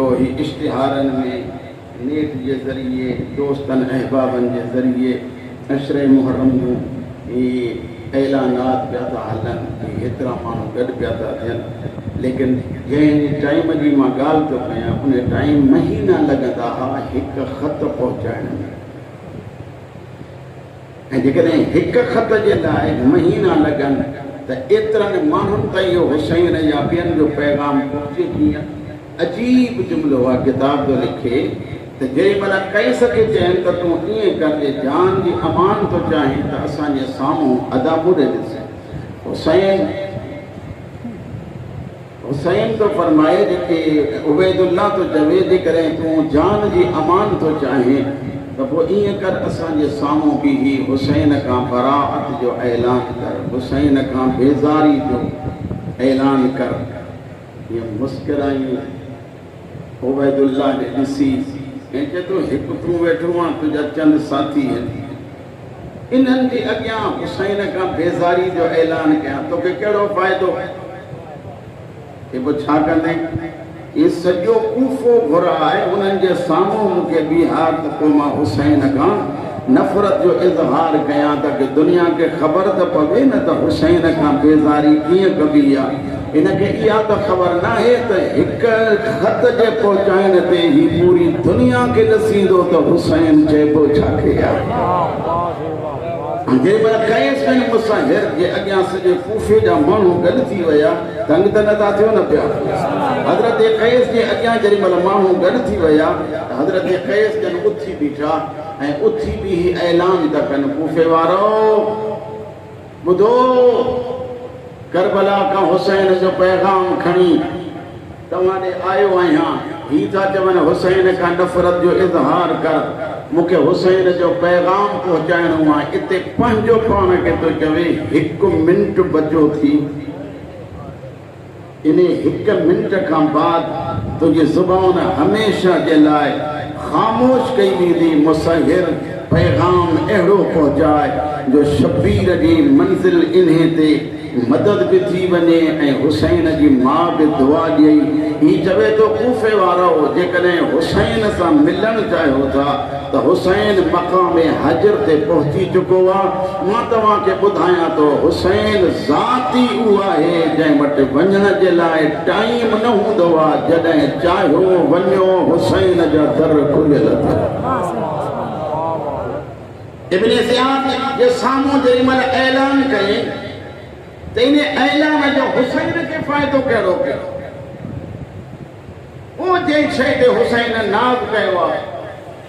जो ही इश्तिहारन में नेट के ज़रिए दोस्तन अहबाबन के ज़रिए अशरे मुहर्रम जूं ऐलानात पिया था हलन एतिरा माण्हू गॾु पिया था थियनि लेकिन जंहिं टाइम जी मां ॻाल्हि थो कयां उन टाइम महीना लॻंदा हुआ हिकु ख़त पहुचाइण में ऐं जेकॾहिं हिकु ख़त जे लाइ महीना लॻनि त एतिरनि माण्हुनि ताईं इहो हुसैन या ॿियनि जो पैगाम पहुचे कीअं अजीब जुमिलो आहे किताब थो लिखे त जेॾीमहिल कंहिं खे चवनि त तूं ईअं कर जान जी अमान थो चाहीं त असांजे साम्हूं अदाबुरे ॾिस हुसैन तो फरमाए जेके उबैदुल्लाह तो चवे जेकॾहिं तूं जान जी अमान थो चाहीं त पोइ ईअं कर असांजे साम्हूं बीही हुसैन खां बराअत जो ऐलान कर हुसैन खां बेज़ारी जो ऐलान कर ईअं मुस्किराई उबैदुल्लाह ने ॾिसी ऐं चए थो हिकु तूं वेठो आहे तुंहिंजा चंद साथी आहिनि इन्हनि जे अॻियां हुसैन खां बेज़ारी जो ऐलान कयां तोखे कहिड़ो फ़ाइदो हे पोइ छा कंदे ये सॼो कूफ़ो घुराए उन्हनि जे साम्हूं मूंखे बीहार त पोइ मां हुसैन खां नफ़रत जो इज़हार कयां ताकी दुनिया खे ख़बर त पवे न त हुसैन खां बेज़ारी कीअं कबी आहे इनखे इहा त ख़बर न आहे त हिकु ख़त जे पहुचाइण ते ही पूरी दुनिया खे ॾसींदो त हुसैन चइबो छा खे जेमहिल कैस बिन मुसाहिर जे अॻियां सॼे कूफ़े जा माण्हू गॾु थी विया तंग त नथा थियो न पिया हज़रत कैस जे अॻियां जेॾीमहिल माण्हू गॾु थी विया त हज़रत कैस जन उथी बीठा ऐं उथी बि ऐलान था कनि कूफ़े वारो ॿुधो करबला खां हुसैन जो पैगाम खणी तव्हां ॾे आयो आहियां ही था चवनि हुसैन खां नफ़रत जो इज़हार कर मूंखे हुसैन जो पैगाम पहुचाइणो आहे इते पंहिंजो पाण खे थो चवे हिकु मिंट बचो थी इन हिकु मिंट खां बाद तुंहिंजी ज़ुबान हमेशह जे लाइ ख़ामोश कई वेंदी मुसाहिर पैगाम अहिड़ो पहुचाए जो शबीर जी मंज़िल इन्हे ते मदद भी थी वने ऐं हुसैन जी मां भी दुआ ॾेई ही चवे तो कूफ़े वारो जेकॾहिं हुसैन सां मिलण चाहियो था त हुसैन मक़ाम हजर ते पहुची चुको आहे मां तव्हांखे ॿुधायां थो हुसैन ज़ाती उहा आहे जंहिं वटि वञण जे लाइ टाइम न हूंदो आहे जॾहिं चाहियो वञो हुसैन जा दर खुलियल अथव इब्न ज़ियाद जे साम्हूं जेॾीमहिल ऐलान कई त इन ऐलान जो हुसैन खे फ़ाइदो कहिड़ो कयो उहो जंहिं शइ ते हुसैन नाज़ कयो आहे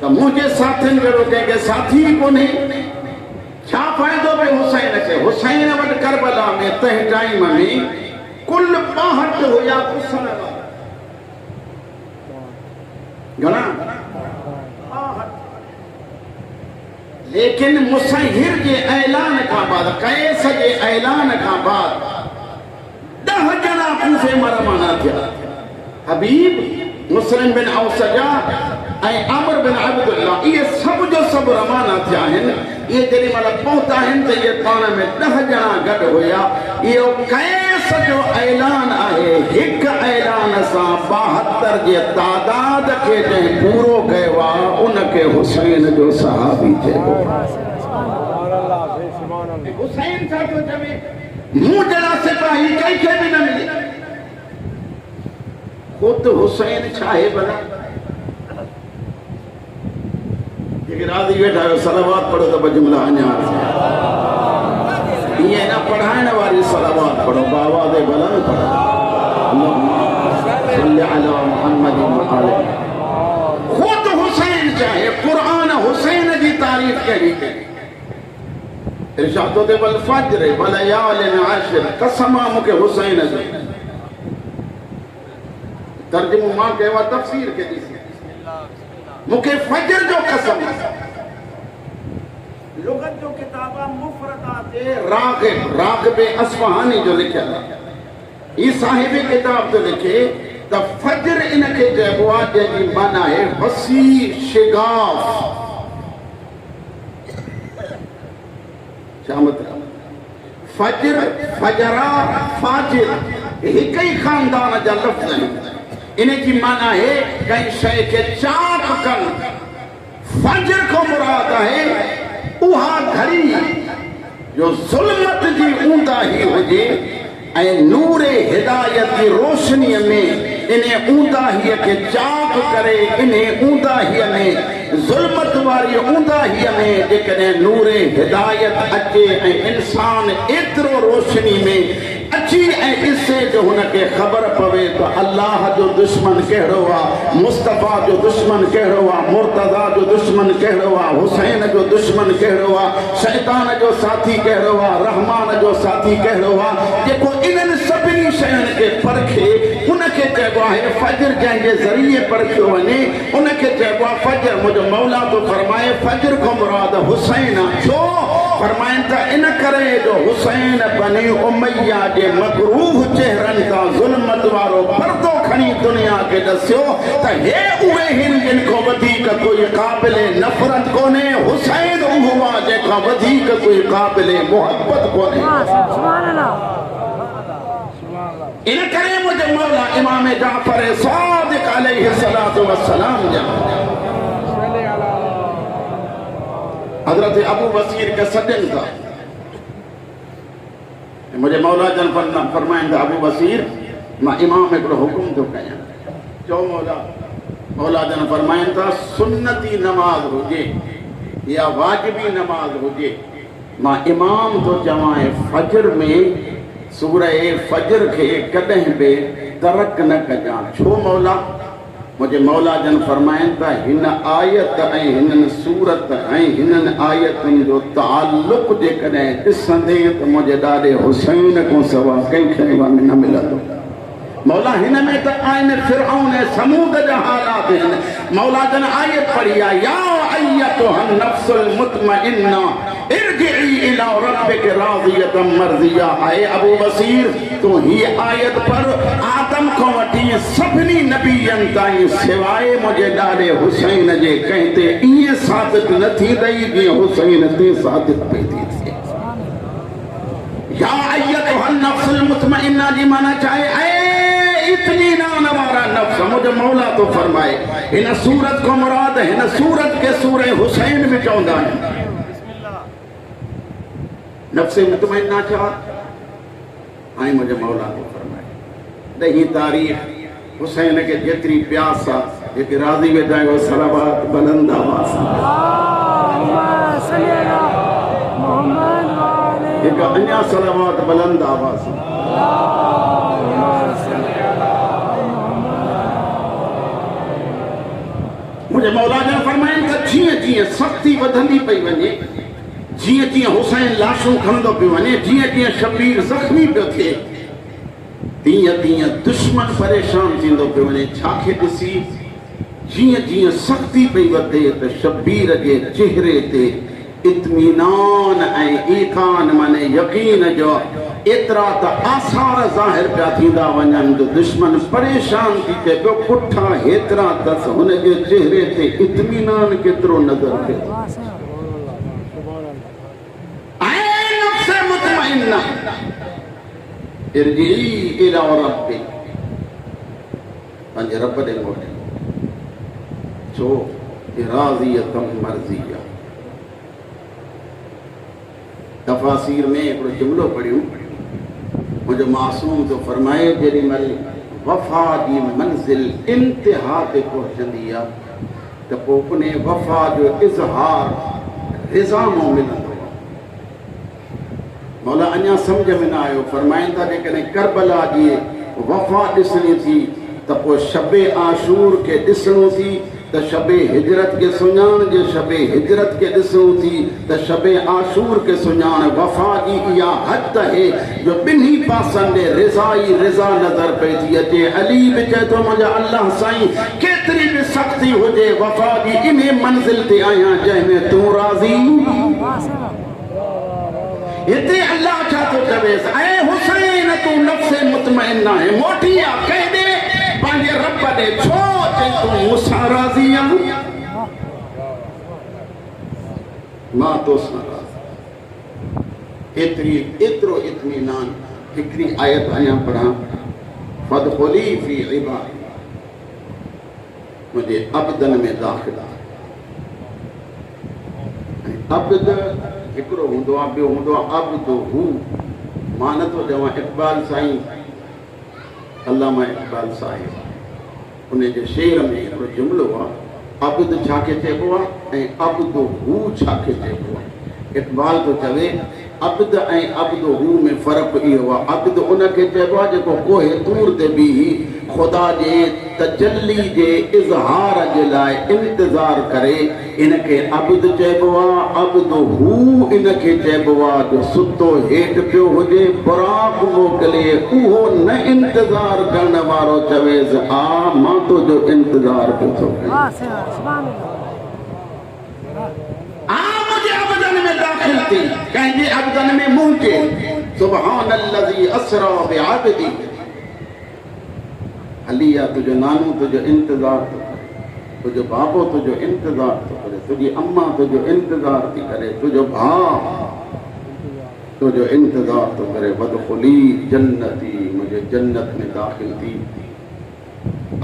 त मुंहिंजे साथियुनि जहिड़ो कंहिंखे साथी ई कोन्हे छा फ़ाइदो पियो हुसैन खे हुसैन वटि करबला में तंहिं टाइम में कुल 62 हुया पुसण वारा घणा लेकिन मुसाहिर के ऐलान का बाद कैस के ऐलान का बाद 10 जना कूफे में रवाना थिया हबीब मुस्लिम बिन औसजा ऐं अमर बिन अब्दुल्लाह ये सब जो सब रवाना थिया आहिनि ये जेॾीमहिल पहुता आहिनि त ये पाण में 10 जना गॾु हुया इहो कैस जो ऐलान आहे हिकु ऐलान सां 72 जे तादाद खे जंहिं पूरो कयो आहे उनखे हुसैन जो सहाबी चइबो हुसैन छा थो चवे मूं जहिड़ा सिपाही कंहिंखे बि न मिले ख़ुदि हुसैन छा आहे भला जेके राज़ी वेठा आहियो सलावत पढ़ो त जुमिला अञा ईअं न पढ़ाइण वारी सलावत पढ़ो बावाज़ बुलंद पढ़ो सल्ली अला मुहम्मद व आले खुद हुसैन चाहे कुरान हुसैन जी तारीफ कही इरशाद ते वल फज्र वल यालिन आशिर कसम मूंखे हुसैन जो तर्जुमो मां कयो आहे तफ़सीर के ॾिसी मूंखे फज्र जो कसम लुगत जो किताबा मुफरदात राग़िब अस्फ़हानी जो लिखियल आहे ई साहिब किताब तो लिखे त फज्र इनखे चइबो आहे जंहिंजी माना आहे वसी शिगाफ छा मतिलब फज्र फजरा फाजिर हिक ही खानदान जा लफ़्ज़ आहिनि इनकी माना है कई शय के चाक कन। फजर को मुराद है उहा घड़ी जो ज़ुल्मत जी ऊंदा ही हुजे ऐं नूर हिदायत की रोशनी में इन्हें ऊंदाहीअ के चाक करे, इन्हें ऊंदाहीअ में ज़ुल्मत वारी ऊंदाहीअ में जेकॾहिं नूर हिदायत अचे ऐं इंसान एतिरो रोशनी में अची ऐं ॾिसे जो हुनखे ख़बर पवे तो अल्लाह जो दुश्मन कहिड़ो आहे, मुस्तफ़ा जो दुश्मन कहिड़ो आहे, मुर्तज़ा जो दुश्मन कहिड़ो आहे, हुसैन जो दुश्मन कहिड़ो आहे, शैतान जो साथी कहिड़ो आहे, रहमान जो साथी कहिड़ो आहे। जेको इन्हनि सभिनी शयुनि खे परखे उनखे चइबो आहे फजर, जंहिंजे ज़रिए परखियो वञे उनखे चइबो आहे फजर। मुंहिंजो मौला तो फरमाए फजर को मुराद हुसैन आहे। छो फरमाइनि था इन करे जो हुसैन बनी उमैया जे मकरूह चेहरनि का ज़ुल्मत वारो पर्दो खणी दुनिया के दस्यो त हे उहे हिन जिन को वधीक कोई क़ाबिले नफ़रत कोने, हुसैन उहो आहे जेका वधीक कोई क़ाबिले मोहब्बत कोने। इन करे मुझे मौला इमाम जाफर सादिक अलैहिस्सलातु वस्सलाम जा हजरत अबू बसीर के सजन था। मुझे मौला जन फरमाइंदा अबू बसीर मां इमाम हिकिड़ो हुकुम थो कयां। चओ मौला। मौला जन फरमाइंदा सुन्नती नमाज हुजे या वाजिबी नमाज हुजे, मां इमाम तो चवां फजर में सूरह फजर के कदहीं बि तरक न कजां। छो मौला? मुझे मौला जन फरमाइनि था हिन आयत ऐं हिननि सूरत ऐं हिननि आयतुनि जो ताल्लुक़ जेकॾहिं ॾिसंदे त मुंहिंजे ॾाॾे हुसैन खां सवा कंहिंखे न मिलंदो। मौला हिन में त आहिनि फिरऔन ऐं समूद जा हालात आहिनि। मौला जन आयत पढ़ी आहे या अय्यतुहन नफ्सुल मुतमइन्ना इरजिई इला रब्बिक राज़ियतम मर्ज़िया। आए अबू बसीर तू ही आयत पर आदम को वठी सभिनी नबीयनि ताईं सिवाए मुंहिंजे ॾाॾे हुसैन जे कंहिं ते ईअं साबित न थींदई जीअं हुसैन ते साबित पई थी थिए। या अय्यतुहन नफ्सुल मुतमइन्ना जी माना चाहे इत्मीनान वारा नफ्स। मुझे मौला तो फरमाए हिन सूरत को मुराद हिन सूरत के सूरह हुसैन में चवंदा आहिनि नफ्स मुतमइन्ना छा ऐं मुझे मौला तो फरमाए ॾही तारीख़ हुसैन के जेतिरी प्यास आहे जेके राज़ी वेठा आहियो सलावत बुलंद आवाज़ हिकु अञा सलावत बुलंद आवाज़ मुझे मौला जन फरमाइनि त जीअं जीअं सख़्ती वधंदी पई वञे, जीअं जीअं हुसैन लाशूं खणंदो पियो वञे, जीअं जीअं शबीर ज़ख़्मी पियो थिए, तीअं तीअं दुश्मन परेशान थींदो पियो वञे। छाखे ॾिसी जीअं जीअं सख़्ती पई वधे त शबीर जे चेहरे ते इत्मीनान ऐं ईकान माने यकीन जो एतिरा त आसार ज़ाहिर पिया थींदा वञनि जो दुश्मन परेशान थी थिए पियो। पुठा हेतिरा अथसि हुनजे चेहरे ते इत्मीनान केतिरो नज़र पियो। ऐं नफ्स मुतमइन्ना इरजिई इला रब्बिक, पंहिंजे रब ॾे मोटी छो राज़ियतम मर्ज़िया। तफ़ासीर में हिकिड़ो जुमिलो पढ़ियूं मुंहिंजो मासूम तो फरमाए जेॾी महिल वफ़ा जी मंज़िल इंतिहा ते पहुचंदी आहे त पोइ उन वफ़ा जो इज़हार रिज़ा मां मिलंदो आहे। मौला अञा सम्झ में न आयो। फरमाइनि था जेकॾहिं करबला जी वफ़ा ॾिसणी थी त पोइ शबे आशूर खे ॾिसणो थी त शबे हिजरत के सुञाण जे शबे हिजरत के ॾिसणो थी त शबे आशूर के सुञाण। वफ़ा जी इहा हद आहे जो ॿिन्ही पासनि ॾे रिज़ा ई रिज़ा नज़र पई थी अचे। अली बि चए थो मुंहिंजा अल्लाह साईं केतिरी बि सख़्ती हुजे वफ़ा जी इन मंज़िल ते आहियां जंहिंमें तूं राज़ी। हिते अल्लाह छा थो चवेसि ऐं हुसैन तूं नफ्स मुतमइन्ना आहे मोटी आहे कंहिं ॾे पंहिंजे रब ॾे छो चई तूं मूंसां राज़ी आहीं मां तोसां राज़ी। एतिरो इत्मीनान। हिकिड़ी आयत अञा पढ़ां फदख़ुली फी इबादी मुझे अब्दन में दाखिला। अब्द हिकिड़ो हूंदो आहे, ॿियो हूंदो आहे अब्दु हू। मां नथो चवां इक़बाल साईं, अल्लामा इक़बाल साहिब, उन जे शेर में हिकिड़ो जुमिलो आहे, अब्द छा खे चइबो आहे ऐं अब्दु हू छा खे चइबो आहे। इक़बाल थो चवे अब्द ऐं अब्दु हू में फ़र्क़ु इहो आहे, अब्द उनखे चइबो आहे जेको कोहे तूर ते बीही ख़ुदा जे तजल्ली जे इज़हार जे लाइ इंतज़ार करे, इनखे अब्द चइबो आहे। अब्द हू इनखे चइबो आहे जो सुतो हेठि पियो हुजे, बुराक मोकिले, उहो न इंतज़ार करण वारो चवेसि आ मां तुंहिंजो इंतज़ार पियो थो कयां। दाखिल थी कंहिंजे अब्दन में मुंहिंजे सुब्हानल्लज़ी अस्रा बिअब्दी। अलिया तुझो नानो तुझो इंतज़ार थो करे, तुझो बाबो तुझो इंतज़ार थो करे, तुझी अम्मा तुझो इंतज़ार थी करे, तुझो भाउ तुझो इंतज़ार थो करे। वदख़ुली जन्नती, मुझे जन्नत में दाखिल थी।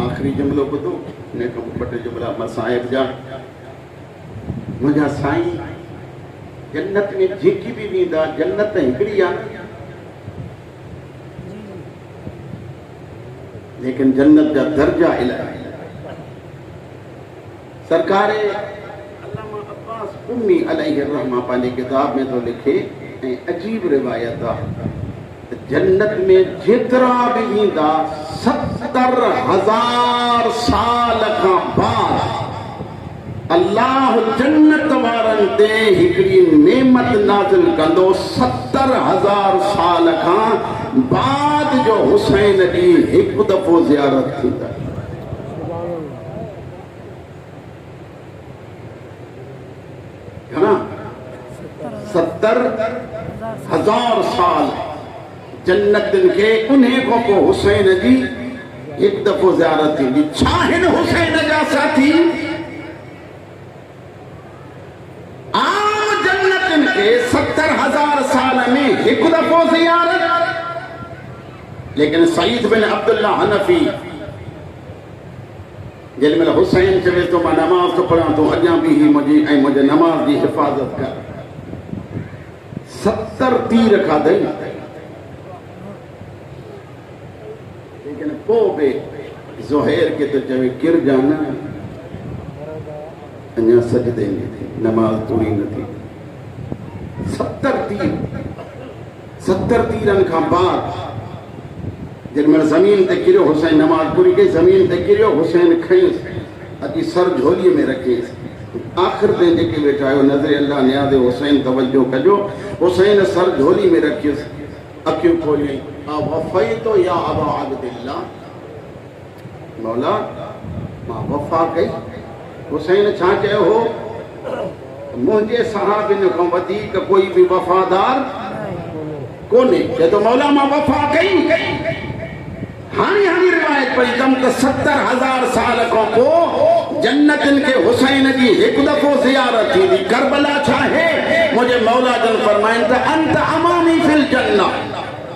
आख़िरी जुमिलो ॿुधो, हिन खां ॿ टे जुमिला मसाइब जा। मुंहिंजा साईं जन्नत में जेकी भी वेंदा, जन्नत हिकिड़ी आहे, लेकिन जन्नत जा दर्जा इलाही। सरकार अल्लामा अब्बास उम्मी अलैहि रहमा पंहिंजे किताब में तो लिखे, ऐं अजीब रिवायत आहे, जन्नत में जेतिरा भी वेंदा 70,000 साल खां बाद अल्लाह जन्नत वारनि ते हिकिड़ी नेमत नाज़िल कंदो। 70,000 साल खां बाद जो हुसैन ॾींहुं हिकु दफ़ो ज़ियारत थींदा। घणा? 70,000 साल जन्नतनि खे उन खां पोइ हुसैन जी हिकु दफ़ो ज़ियारत थींदी। छा हिन हुसैन जा साथी आम जन्नतनि खे 70,000 साल में हिकु दफ़ो ज़ियारत, लेकिन सईद बिन अब्दुल्ला हनफी जेॾी महिल हुसैन चवे थो मां नमाज़ थो पढ़ां, तो अञा बि ही मुंहिंजी ऐं मुंहिंजे नमाज़ जी हिफ़ाज़त कर। 70 तीर खाधई, लेकिन पोइ बि ज़ुहैर खे तो चवे किर जान, अञा सजदे में थी, नमाज पूरी न थी। 70 तीरनि खां बाद जेॾी महिल ज़मीन ते किरियो, हुसैन नमाज पूरी कई, ज़मीन ते किरियो, हुसैन खयुसि, अॼु सर झोलीअ में रखियसि। आख़िर ते जेके वेठा आहियो नज़र अल्लाह न्याज़ हुसैन तवज्जो कजो, हुसैन सर झोली में रखियसि, अखियूं खोलियईं, वफ़ैतो या अबा अब्दिल्लाह, मौला मां वफ़ा कई। हुसैन छा चयो हो? मुंहिंजे सहाबिन खां वधीक कोई भी वफ़ादार कोन्हे। चए तो मौला मां वफ़ा कई। हाणी रिवायत पढ़ी कम त 70,000 साल खां पोइ जन्नतनि खे हुसैन जी हिकु दफ़ो ज़ियारत थींदी। करबला छा है? मुंहिंजे मौला जन फरमाइनि त अंत अमामी फिल जन्नत।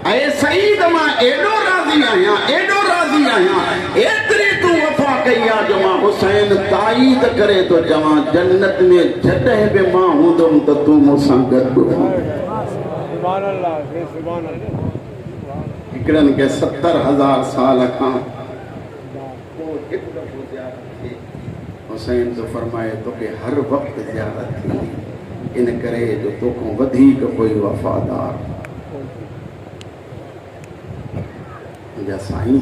ऐं सईद मां एॾो राज़ी आहियां, एॾो राज़ी आहियां, एतिरी तूं वफ़ा कई आहे जो मां हुसैन ताईद करे तो चवां, जन्नत में जॾहिं बि मां हूंदुमि त तूं मूंसां गॾु सुभान अल्लाह, सुभान अल्लाह। हिकिड़नि खे 70,000 साल खां पोइ हिकु दफ़ो ज़ियारत थी। हुसैन तो फरमाए तोखे हर वक़्तु ज़ियारत थींदी, इन करे जो तोखां वधीक कोई वफ़ादार। मुंहिंजा साईं